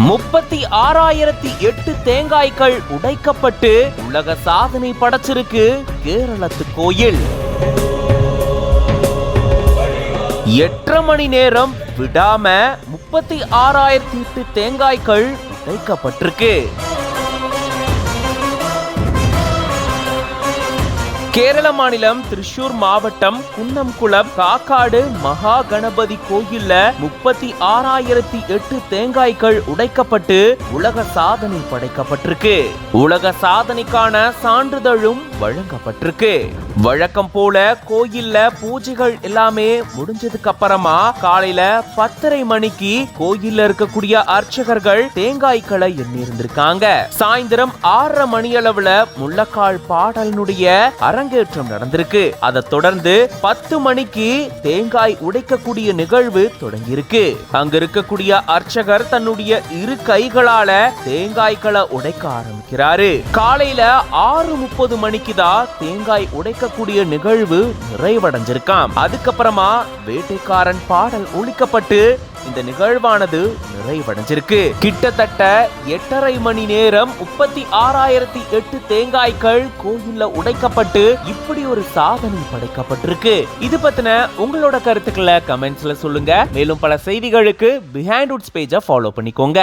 36,008 தேங்காய்கள் உடைக்கப்பட்டு உலக சாதனை படைச்சிருக்கு கேரளத்து கோயில். 8.5 மணி நேரம் விடாம 36,008 தேங்காய்கள் உடைக்கப்பட்டிருக்கு. கேரள மாநிலம் திரிசூர் மாவட்டம் குன்னம்குளம் காக்காடு மகா கணபதி கோயில்ல 36,008 தேங்காய்கள் உடைக்கப்பட்டு உலக சாதனை படைக்கப்பட்டிருக்கு. உலக சாதனைக்கான சான்றிதழும் வழங்கப்பட்டிருக்கு. வழக்கம் போல கோயில்ல பூஜைகள் எல்லாமே முடிஞ்சதுக்கு அப்புறமா காலையில 10:30 மணிக்கு கோயில்ல இருக்கக்கூடிய அர்ச்சகர்கள் தேங்காய்களை எண்ணி இருந்திருக்காங்க. சாயந்தரம் 6:30 மணி அளவுல முள்ளக்கால் பாடலினுடைய அரங்கேற்றம் நடந்திருக்கு. அதை தொடர்ந்து 10 மணிக்கு தேங்காய் உடைக்கக்கூடிய நிகழ்வு தொடங்கி இருக்கு. அங்க இருக்கக்கூடிய அர்ச்சகர் தன்னுடைய இரு கைகளால தேங்காய்களை உடைக்க ஆரம்பிக்கிறாரு. காலையில 6:30 மணிக்கு தான் தேங்காய் உடைக்கக்கூடிய நிகழ்வு நிறைவடைஞ்சிருக்காம். அதுக்கப்புறமா வேட்டைக்காரன் பாடல் ஒலிக்கப்பட்டு இந்த நிகழ்வானது நிறைவடைஞ்சிருக்கு. கிட்டத்தட்ட 8.5 மணி நேரம் 36,008 தேங்காய்கள் கோயில்ல உடைக்கப்பட்டு இப்படி ஒரு சாதனை படைக்கப்பட்டிருக்கு. இது பத்தின உங்களோட கருத்துக்களை கமெண்ட்ஸ்ல சொல்லுங்க. மேலும் பல செய்திகளுக்கு பிஹைண்ட் வுட்ஸ் பேஜை ஃபாலோ பண்ணிக்கோங்க.